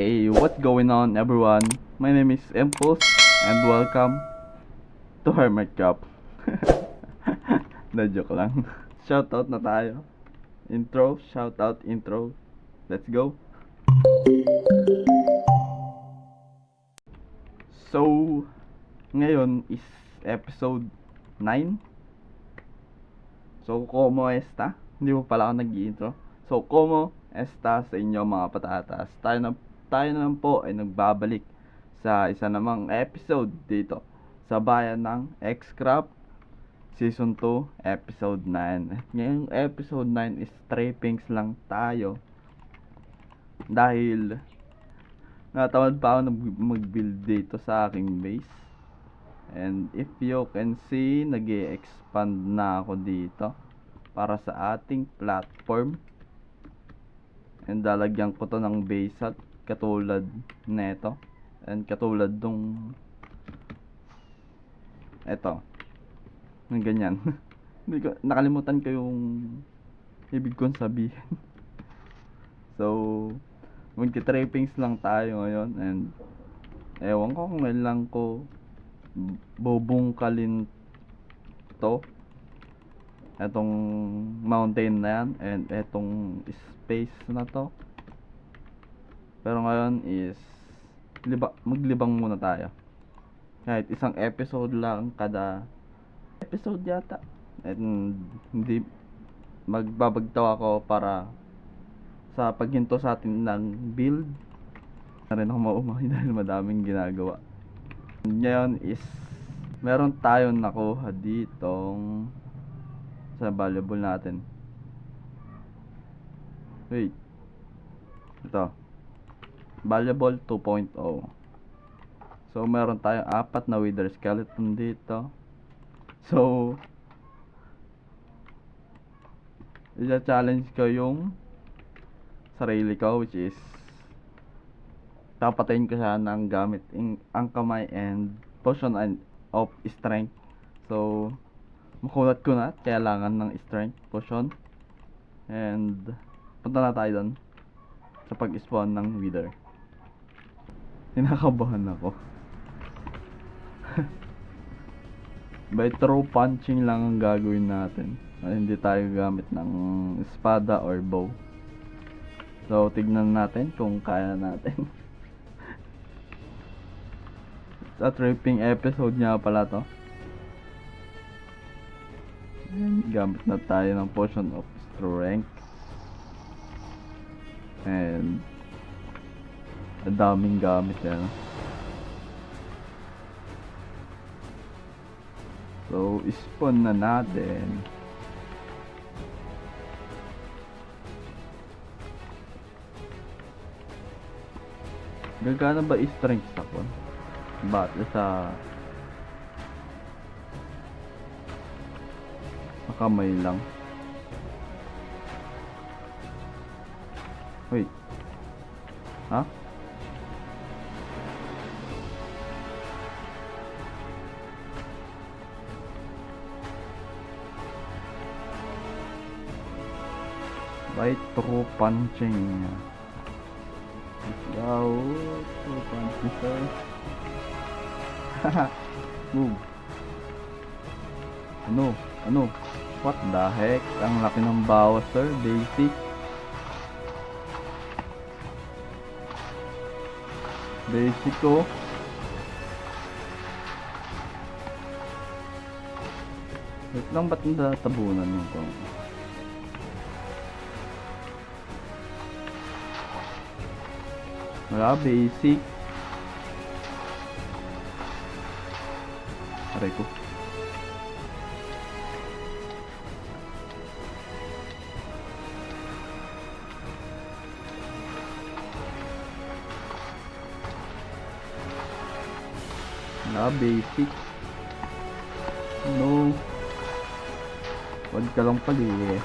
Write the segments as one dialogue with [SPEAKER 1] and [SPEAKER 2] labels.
[SPEAKER 1] Hey, what's going on everyone? My name is Impulse and welcome to Hermit Cup. Na joke lang. Shoutout na tayo. Shoutout intro. Let's go. So, ngayon is episode 9. So, como esta? Hindi mo pala ako nag-intro. So, como esta sa inyo mga patatas? Tayo naman po ay nagbabalik sa isa namang episode dito sa bayan ng X-Craft Season 2, Episode 9. At ngayong Episode 9 is trippings lang tayo dahil natamad pa ako mag-build dito sa aking base. And if you can see, nag-e-expand na ako dito para sa ating platform. And lalagyan ko to ng basalt katulad neto. And katulad dong eto. Ng ganyan. Hindi ko nakalimutan ko yung ibig kong sabihin. So, magti-trippings lang tayo ngayon and ewan ko kung ilang ko bubungkalin to, etong mountain na yan and etong space na to. Pero ngayon is maglibang muna tayo kahit isang episode lang kada episode yata, and hindi magbabagtaw ako para sa paghinto sa atin ng build na rin ako maumay dahil madaming ginagawa. Ngayon is meron tayong nakuha ditong sa valuable natin. Wait, ito valuable 2.0. So meron tayong 4 na wither skeleton dito. So i-challenge ko yung sarili ko, which is papatayin ko siya ng gamit ang kamay and potion of strength. So makulat ko na kailangan ng strength potion and punta na tayo doon sa pag-spawn ng wither. Kinakabahan ako. By throw punching lang ang gagawin natin. Hindi tayo gamit ng espada or bow. So, tignan natin kung kaya natin. Sa tripping episode niya pala to. Gamit na tayo ng potion of strength. And ang daming gamit yan. So, spawn na natin. Gagana ba i-strength ako? Battle sa makamay lang. Wait. Ha? By through punching. Wow, through punching sir. Haha. Move. Ano? What the heck? Ang laki ng bawas sir. Basic ko. Wait lang, ba't natatabunan yung ko? Wala, basic. Aray ko. Wala, basic. No. Wag ka lang pali eh.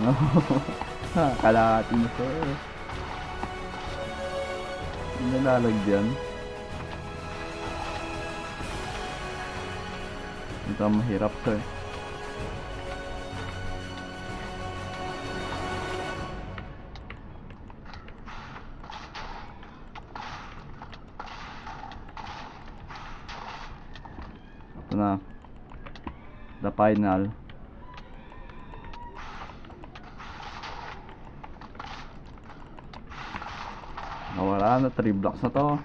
[SPEAKER 1] No. Kalahati na sir. Hindi nalalagyan. Ito ang mahirap sir. Ito na. The final. Nawala na. 3 blocks na to.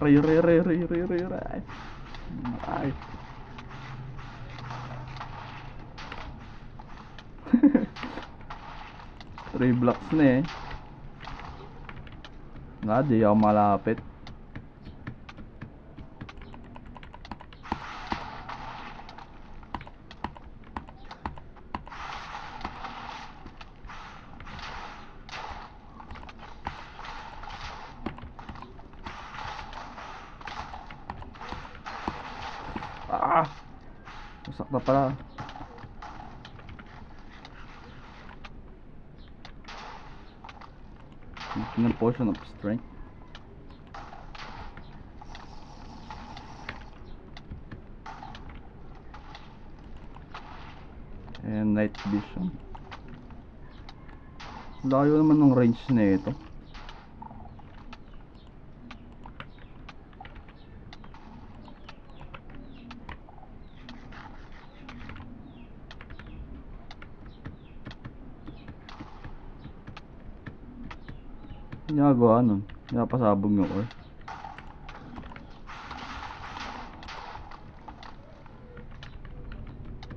[SPEAKER 1] Ray. Ay. 3 blocks na eh. Nga, di ako malapit. Ah! Masak na pala. Ng potion of strength. And night vision. Layo naman ng range na ito. Ginagawa nun. Pinapasabog yung ore.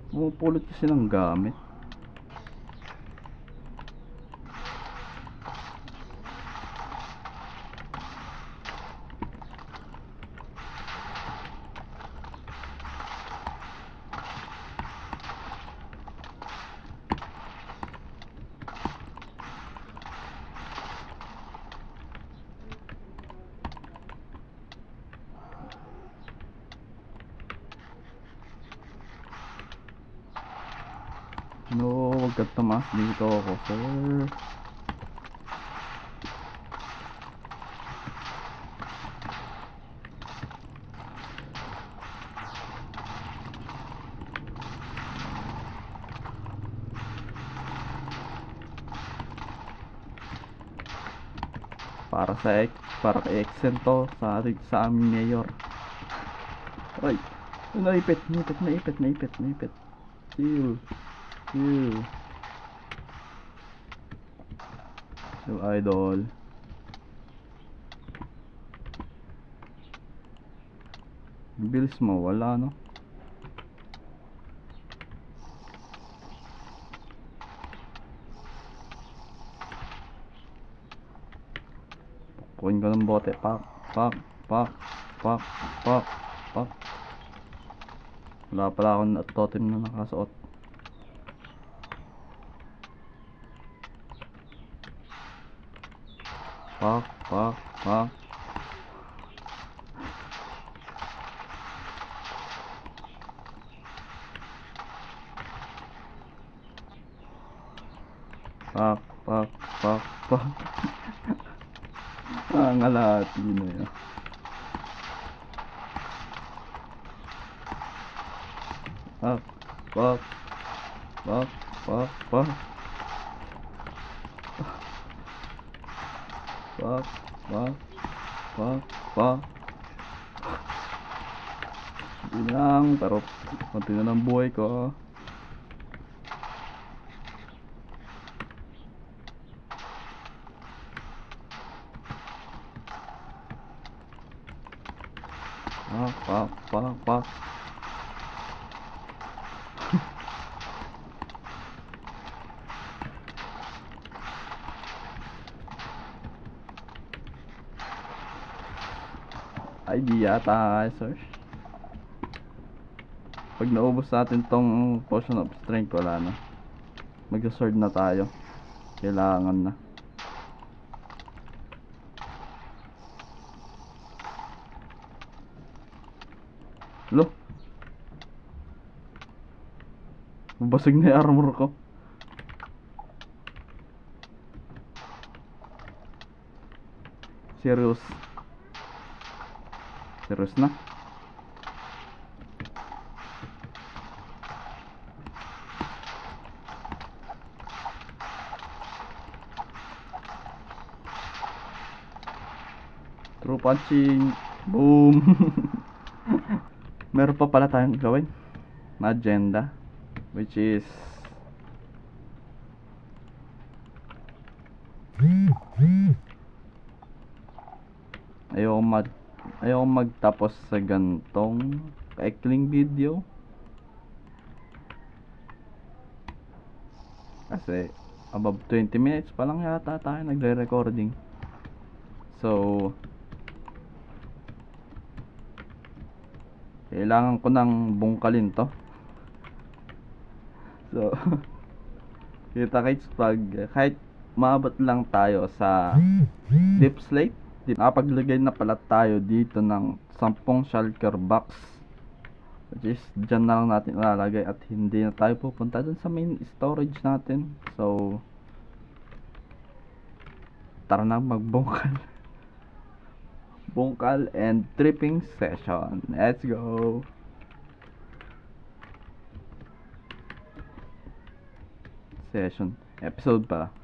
[SPEAKER 1] Pumupulot kasi ng gamit. No, wag ka tumaas dito ako, sir. Para kay Exen to sa aming mayor. Ay, naipit. Chill. So, idol. Bilis mo, wala no? Pukuin ko ng bote. Pak. Wala pala akong totem na nakasuot. Pak. Pak. Ang alati na yun. Pak. Hindi lang, pero konti na ng buhay ko. Pak. Ay, di yata, sir. Pag naubos natin tong potion of strength, wala na. Mag-sword na tayo. Kailangan na. Lo, mabasag na yung armor ko. Serious na. watching. Boom. Meron pa pala tayong gawin na agenda, which is ayoko magtapos sa gantong kaikling video kasi above 20 minutes pa lang yata tayo nagre-recording. So kailangan ko nang bungkalin to. So kita-kits pag kahit maabot lang tayo sa deep slate. Nakapaglagay na pala tayo dito ng 10 shulker box, which is dyan na lang natin ilalagay at hindi na tayo pupunta dun sa main storage natin. So tara na magbungkal. Bungkal and tripping session. Let's go. Session episode pa.